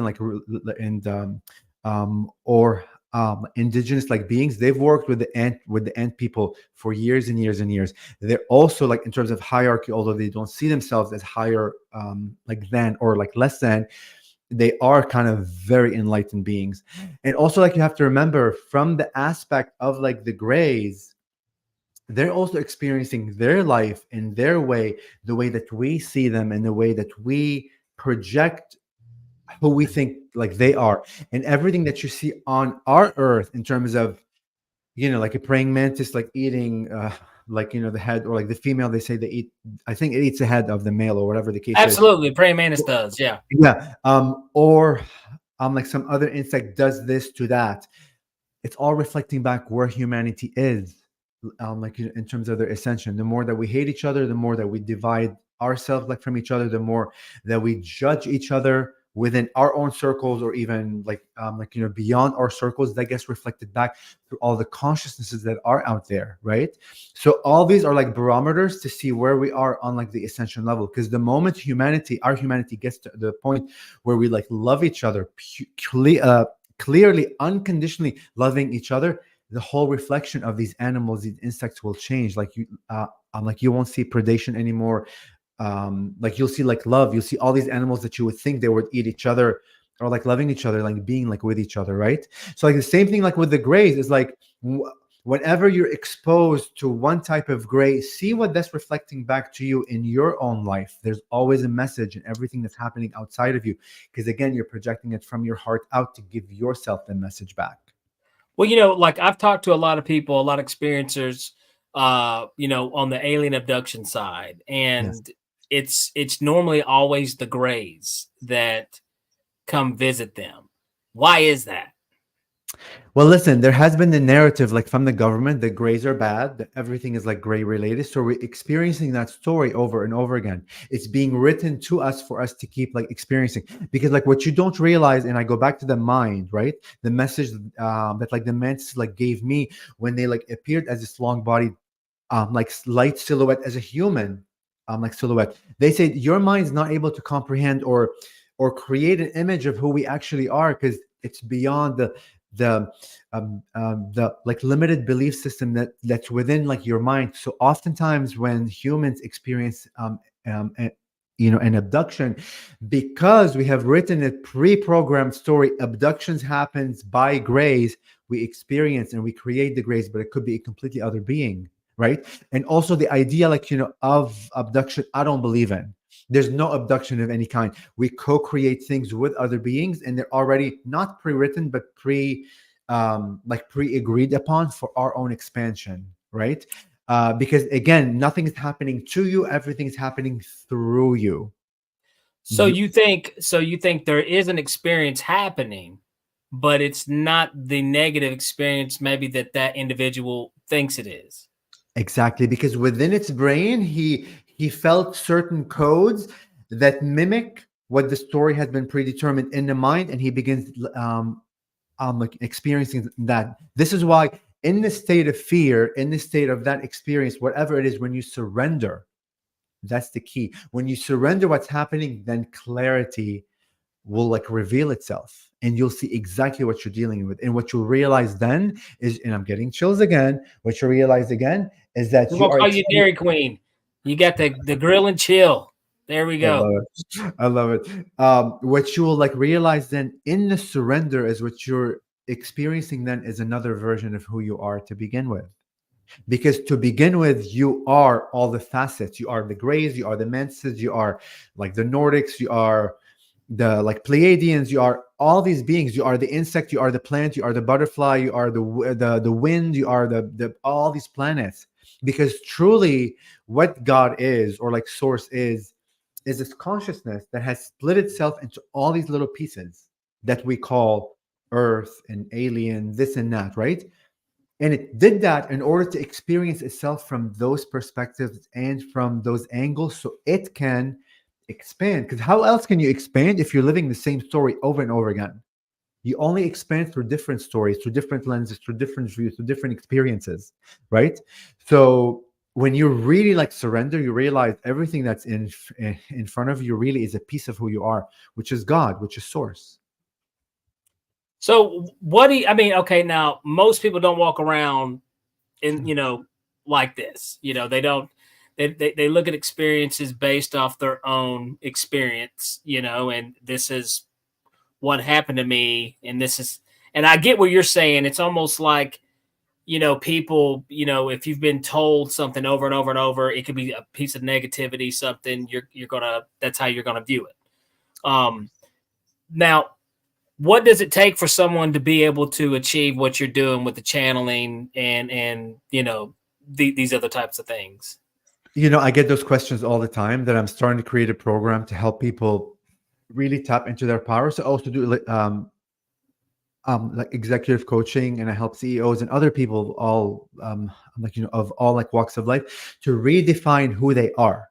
or indigenous like beings, they've worked with the ant people for years and years and years. They're also like in terms of hierarchy, although they don't see themselves as higher like than or like less than, they are kind of very enlightened beings. And also like you have to remember from the aspect of like the grays, they're also experiencing their life in their way, the way that we see them and the way that we project who we think like they are. And everything that you see on our Earth in terms of, like a praying mantis, like eating, the head, or like the female, they say they eat, I think it eats the head of the male or whatever the case is. Absolutely. Praying mantis does. Yeah. Yeah. Or like some other insect does this to that. It's all reflecting back where humanity is. In terms of their ascension. The more that we hate each other, the more that we divide ourselves like from each other, the more that we judge each other within our own circles, or even beyond our circles, that gets reflected back through all the consciousnesses that are out there, right? So all these are like barometers to see where we are on like the ascension level. Because the moment our humanity gets to the point where we like love each other, clearly, unconditionally loving each other, the whole reflection of these animals, these insects will change. Like you won't see predation anymore. Like you'll see like love. You'll see all these animals that you would think they would eat each other, or like loving each other, like being like with each other, right? So like the same thing like with the grays is like whenever you're exposed to one type of gray, see what that's reflecting back to you in your own life. There's always a message in everything that's happening outside of you, because again, you're projecting it from your heart out to give yourself the message back. Well, like I've talked to a lot of people, a lot of experiencers, on the alien abduction side, and Yes. it's normally always the grays that come visit them. Why is that? Well, listen, there has been the narrative like from the government that grays are bad, that everything is like gray related. So we're experiencing that story over and over again. It's being written to us for us to keep like experiencing, because like what you don't realize, and I go back to the mind, right? The message that like the mantis like gave me when they like appeared as this long bodied like light silhouette as a human like silhouette. They say your mind's not able to comprehend or create an image of who we actually are, because it's beyond the like limited belief system that's within like your mind. So oftentimes when humans experience an abduction, because we have written a pre-programmed story, abductions happens by grays, we experience and we create the grays, but it could be a completely other being, right? And also the idea of abduction, I don't believe in. There's no abduction of any kind. We co-create things with other beings, and they're already not pre-written, but pre-agreed upon for our own expansion, right? Because again, nothing is happening to you; everything is happening through you. So you think there is an experience happening, but it's not the negative experience maybe that individual thinks it is. Exactly, because within its brain, he felt certain codes that mimic what the story has been predetermined in the mind, and he begins like experiencing that. This is why, in the state of fear, in the state of that experience, whatever it is, when you surrender, that's the key. When you surrender what's happening, then clarity will like reveal itself, and you'll see exactly what you're dealing with. And what you'll realize then is, and I'm getting chills again, what you realize again is that I'm gonna call you Dairy Queen. You got the grill and chill. There we go. I love it. What you will like realize then in the surrender is what you're experiencing then is another version of who you are to begin with. Because to begin with, you are all the facets. You are the Greys, you are the Mantises, you are like the Nordics, you are the like Pleiadians, you are all these beings. You are the insect, you are the plant, you are the butterfly, you are the wind, you are the all these planets. Because truly, what God is, or like Source is this consciousness that has split itself into all these little pieces that we call Earth and alien, this and that, right? And it did that in order to experience itself from those perspectives and from those angles so it can expand. Because how else can you expand if you're living the same story over and over again? You only expand through different stories, through different lenses, through different views, through different experiences, right? So when you really like surrender, you realize everything that's in front of you really is a piece of who you are, which is God, which is Source. So what do you, I mean, okay, now most people don't walk around in, like this, they don't, they look at experiences based off their own experience, and this is what happened to me. And and I get what you're saying. It's almost like, people, if you've been told something over and over and over, it could be a piece of negativity, something that's how you're going to view it. Now, what does it take for someone to be able to achieve what you're doing with the channeling and these other types of things? I get those questions all the time, that I'm starting to create a program to help people really tap into their power. So also do like executive coaching, and I help CEOs and other people all of all like walks of life to redefine who they are,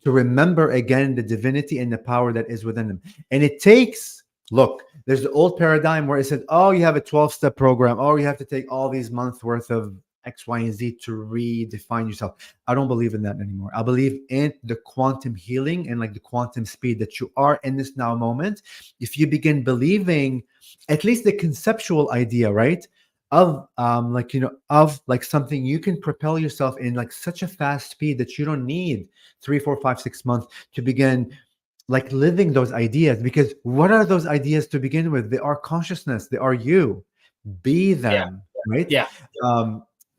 to remember again the divinity and the power that is within them. And it takes, look, there's the old paradigm where it said, oh, you have a 12-step program, or you have to take all these months worth of X, Y, and Z to redefine yourself. I don't believe in that anymore. I believe in the quantum healing and like the quantum speed that you are in this now moment. If you begin believing at least the conceptual idea, right, of of like something, you can propel yourself in like such a fast speed that you don't need 3, 4, 5, 6 months to begin like living those ideas. Because what are those ideas to begin with? They are consciousness. They are you. Be them, right? Yeah.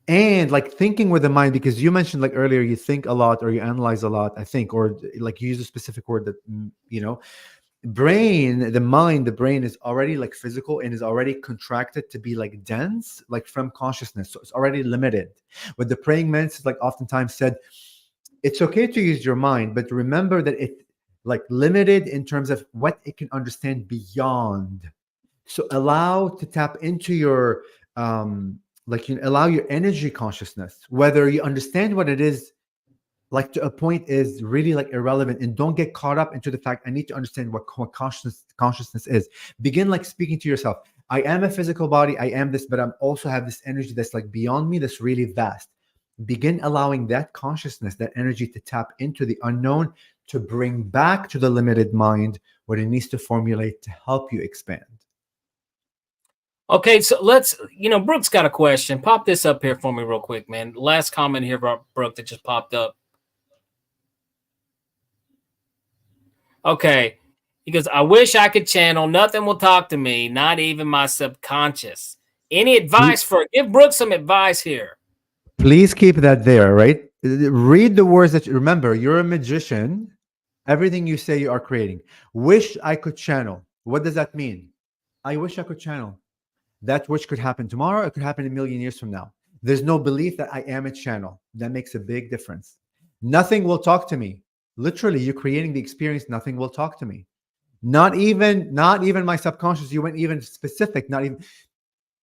And like thinking with the mind, because you mentioned like earlier, you think a lot or you analyze a lot, I think, or like you use a specific word that, brain, the mind, the brain is already like physical and is already contracted to be like dense, like from consciousness. So it's already limited. But the praying mantis like oftentimes said, it's okay to use your mind, but remember that it like limited in terms of what it can understand beyond. So allow to tap into your allow your energy consciousness, whether you understand what it is, like to a point, is really like irrelevant. And don't get caught up into the fact, I need to understand what consciousness is. Begin like speaking to yourself, I am a physical body, I am this, but I'm also have this energy that's like beyond me, that's really vast. Begin allowing that consciousness, that energy to tap into the unknown, to bring back to the limited mind what it needs to formulate to help you expand. Okay, so let's, Brooke's got a question. Pop this up here for me real quick, man. Last comment here about Brooke that just popped up. Okay. He goes, I wish I could channel. Nothing will talk to me, not even my subconscious. Any advice give Brooke some advice here? Please keep that there, right? Read the words that remember, you're a magician. Everything you say, you are creating. Wish I could channel. What does that mean? I wish I could channel. That which could happen tomorrow, it could happen a million years from now. There's no belief that I am a channel. That makes a big difference. Nothing will talk to me. Literally, you're creating the experience. Nothing will talk to me. Not even my subconscious. You went even specific, not even.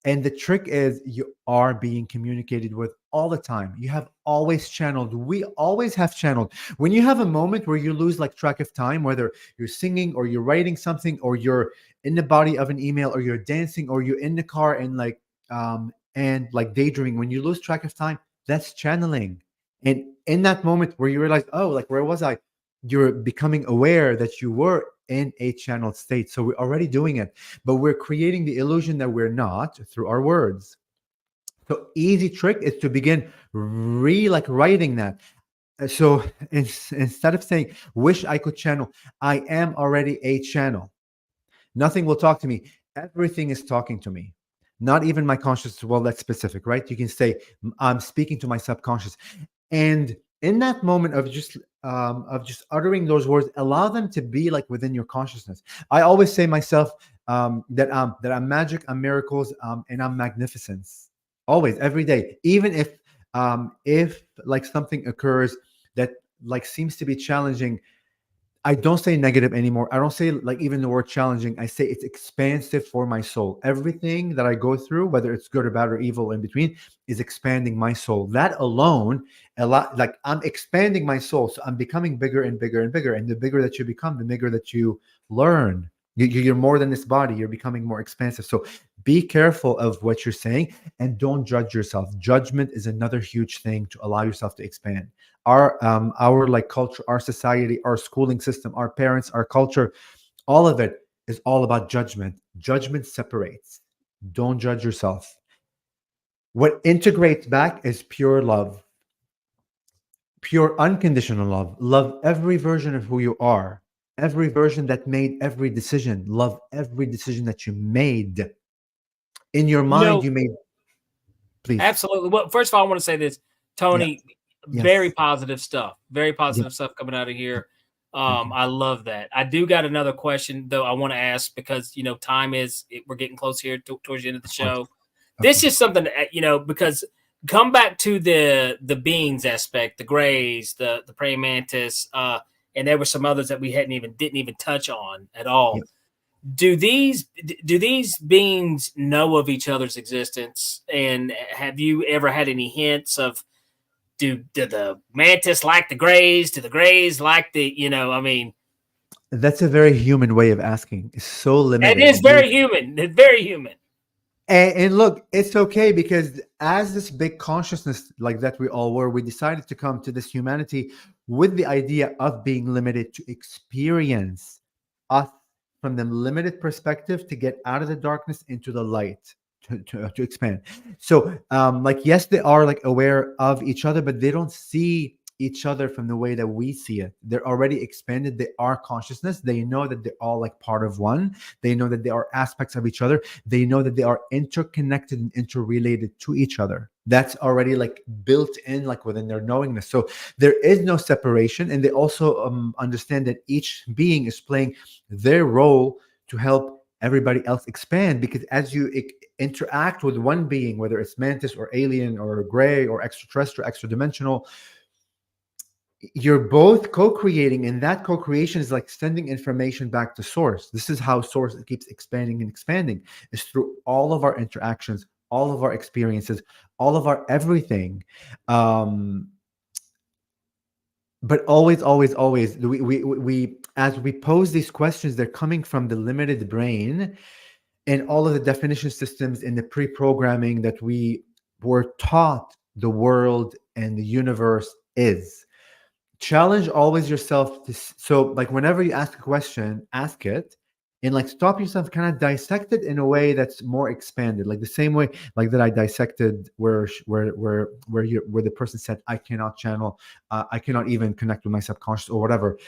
And the trick is, you are being communicated with all the time. You have always channeled. We always have channeled. When you have a moment where you lose like track of time, whether you're singing or you're writing something, or you're in the body of an email, or you're dancing, or you're in the car and like daydreaming, when you lose track of time, that's channeling. And in that moment where you realize, oh, like where was I? You're becoming aware that you were in a channeled state. So we're already doing it, but we're creating the illusion that we're not through our words. So easy trick is to begin writing that. So instead of saying, wish I could channel, I am already a channel. Nothing will talk to me. Everything is talking to me. not even my conscious. Well, that's specific, right? You can say, I'm speaking to my subconscious. And in that moment of just uttering those words, allow them to be like within your consciousness. I always say myself that I'm magic, I'm miracles, and I'm magnificence. Always, every day, even if like something occurs that like seems to be challenging, I don't say negative anymore. I don't say like even the word challenging. I say it's expansive for my soul. Everything that I go through, whether it's good or bad or evil in between, is expanding my soul. That alone, a lot, like I'm expanding my soul. So I'm becoming bigger and bigger and bigger. And the bigger that you become, the bigger that you learn. You're more than this body. You're becoming more expansive. So be careful of what you're saying and don't judge yourself. Judgment is another huge thing to allow yourself to expand. Our like culture, our society, our schooling system, our parents, our culture, all of it is all about judgment. Judgment separates. Don't judge yourself. What integrates back is pure love, pure unconditional love. Love every version of who you are, every version that made every decision. Love every decision that you made. In your mind, you made. Please. Absolutely. Well, first of all, I want to say this, Tony. Yes. Very positive stuff. Very positive stuff coming out of here. I love that. I do got another question though I want to ask because time is we're getting close here towards the end of the show. This is something that, because come back to the beings aspect, the grays, the praying mantis, and there were some others that we didn't even touch on at all. Yes. Do these beings know of each other's existence? And have you ever had any hints of do the mantis like the grays? Do the grays like the That's a very human way of asking. It's so limited. It is very human. It's very human. And look, it's okay because as this big consciousness like that we all were, we decided to come to this humanity with the idea of being limited to experience us from the limited perspective to get out of the darkness into the light. To expand. So like yes, they are like aware of each other, but they don't see each other from the way that we see it. They're already expanded. They are consciousness. They know that they're all like part of one. They know that they are aspects of each other. They know that they are interconnected and interrelated to each other. That's already like built in like within their knowingness. So there is no separation. And they also understand that each being is playing their role to help everybody else expand, because as you interact with one being, whether it's mantis or alien or gray or extraterrestrial, extra dimensional, you're both co-creating, and that co-creation is like sending information back to source. This is how source keeps expanding and expanding, is through all of our interactions, all of our experiences, all of our everything. But always, we as we pose these questions, they're coming from the limited brain and all of the definition systems and the pre-programming that we were taught the world and the universe is. Challenge always yourself so like whenever you ask a question, ask it and like stop yourself, kind of dissect it in a way that's more expanded, like the same way like that I dissected where the person said I cannot channel, I cannot even connect with my subconscious or whatever.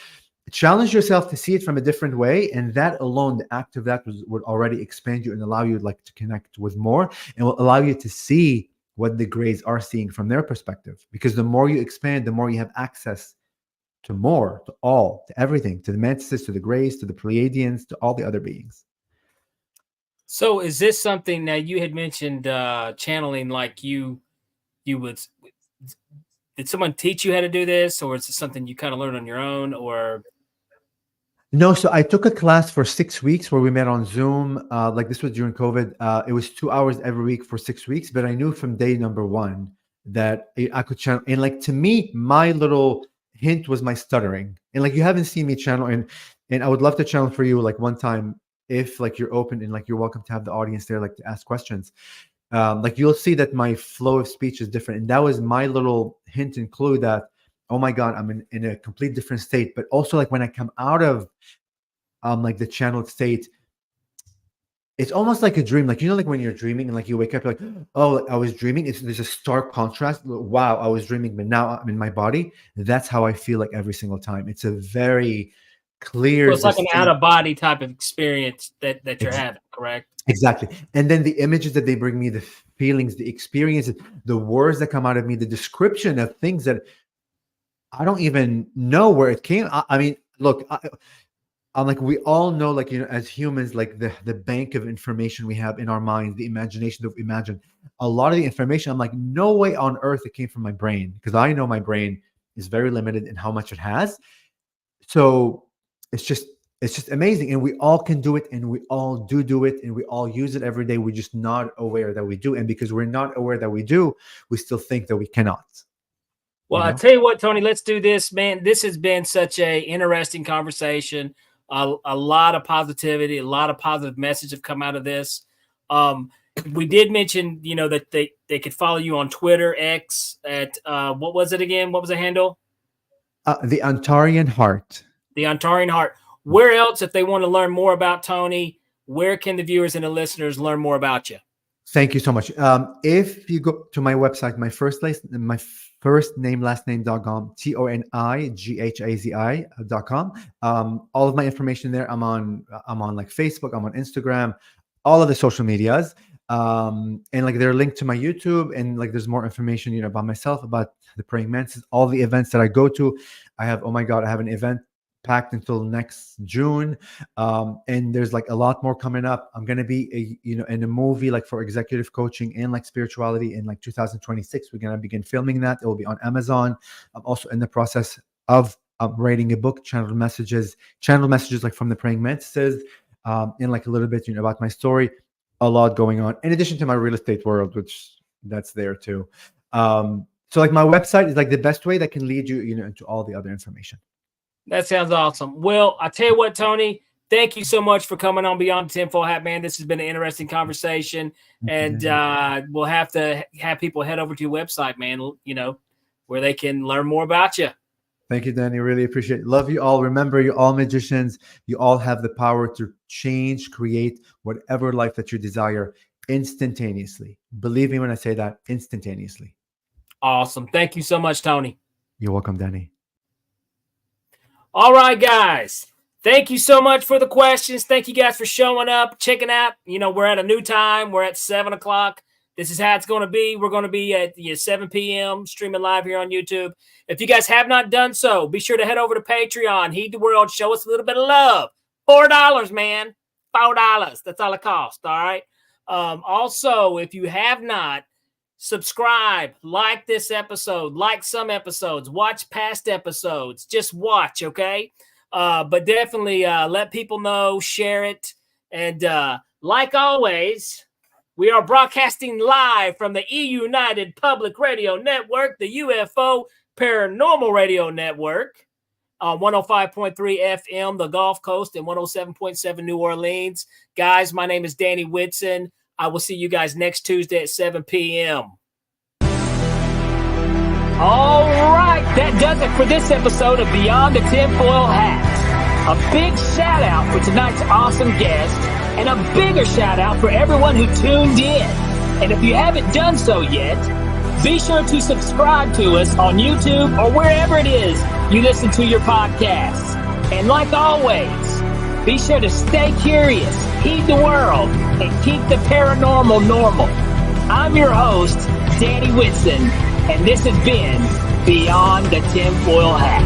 Challenge yourself to see it from a different way, and that alone, the act of that would already expand you and allow you like to connect with more, and will allow you to see what the grays are seeing from their perspective. Because the more you expand, the more you have access to more, to all, to everything, to the mantises, to the grays, to the Pleiadians, to all the other beings. So is this something now you had mentioned channeling, like you would, did someone teach you how to do this, or is it something you kind of learned on your own, or? No, so I took a class for 6 weeks where we met on Zoom. Like this was during COVID. It was 2 hours every week for 6 weeks, but I knew from day number one that I could channel. And like to me, my little hint was my stuttering. And like you haven't seen me channel, and I would love to channel for you like one time if like you're open and like you're welcome to have the audience there like to ask questions. Like you'll see that my flow of speech is different, and that was my little hint and clue that, oh my God, I'm in a complete different state. But also like when I come out of like the channeled state, it's almost like a dream. Like, like when you're dreaming and like you wake up, you're like, oh, I was dreaming. There's a stark contrast. Wow, I was dreaming, but now I'm in my body. That's how I feel like every single time. It's a very clears. So it's like an out-of-body type of experience that you're having, correct? Exactly. And then the images that they bring me, the feelings, the experiences, the words that come out of me, the description of things that I don't even know where it came. I mean, look, I'm like, we all know, like, you know, as humans, like the bank of information we have in our minds, the imagination that we imagine, a lot of the information, I'm like, no way on earth it came from my brain, because I know my brain is very limited in how much it has. So it's just amazing. And we all can do it, and we all do it, and we all use it every day. We're just not aware that we do. And because we're not aware that we do, we still think that we cannot. Well, I'll tell you what, Tony, let's do this, man. This has been such a interesting conversation. A lot of positivity, a lot of positive message have come out of this. We did mention, you know, that they could follow you on Twitter, X, at what was it again? What was the handle? The Antarean-Heart. The Antarean-Heart. Where else, if they want to learn more about Tony, where can the viewers and the listeners learn more about you? Thank you so much. If you go to my website, my first name, last name.com, TONIGHAZI.com. All of my information there. I'm on like Facebook, I'm on Instagram, all of the social medias. And like they're linked to my YouTube, and like there's more information, you know, about myself, about the Praying Mantis, all the events that I go to. I have, oh my God, I have an event packed until next June. And there's like a lot more coming up. I'm going to be in a movie, like for executive coaching and like spirituality, in like 2026. We're going to begin filming that. It will be on Amazon. I'm also in the process of writing a book, channel messages like from the Praying Mantises, and like a little bit, you know, about my story. A lot going on in addition to my real estate world, which that's there too. So like my website is like the best way that can lead you, you know, into all the other information. That sounds awesome. Well, I tell you what, Tony, thank you so much for coming on Beyond the Tinfoil Hat, man. This has been an interesting conversation, and we'll have to have people head over to your website, man, you know, where they can learn more about you. Thank you, Danny. Really appreciate it. Love you all. Remember, you're all magicians. You all have the power to change, create whatever life that you desire instantaneously. Believe me when I say that, instantaneously. Awesome. Thank you so much, Tony. You're welcome, Danny. All right, guys. Thank you so much for the questions. Thank you guys for showing up, checking out. You know, we're at a new time. We're at 7 o'clock. This is how it's going to be. We're going to be at 7 p.m. streaming live here on YouTube. If you guys have not done so, be sure to head over to Patreon. Heed the world. Show us a little bit of love. $4, man. $4. That's all it costs. All right. Also, if you have not, subscribe, like this episode, like some episodes, watch past episodes. Just watch, okay? But definitely let people know, share it. And like always, we are broadcasting live from the E-United Public Radio Network, the UFO Paranormal Radio Network, 105.3 FM, the Gulf Coast, and 107.7 New Orleans. Guys, my name is Danny Whitson. I will see you guys next Tuesday at 7 p.m. All right, that does it for this episode of Beyond the Tinfoil Hat. A big shout out for tonight's awesome guest, and a bigger shout out for everyone who tuned in. And if you haven't done so yet, be sure to subscribe to us on YouTube or wherever it is you listen to your podcasts. And like always, be sure to stay curious, heed the world, and keep the paranormal normal. I'm your host, Danny Whitson, and this has been Beyond the Tinfoil Hat.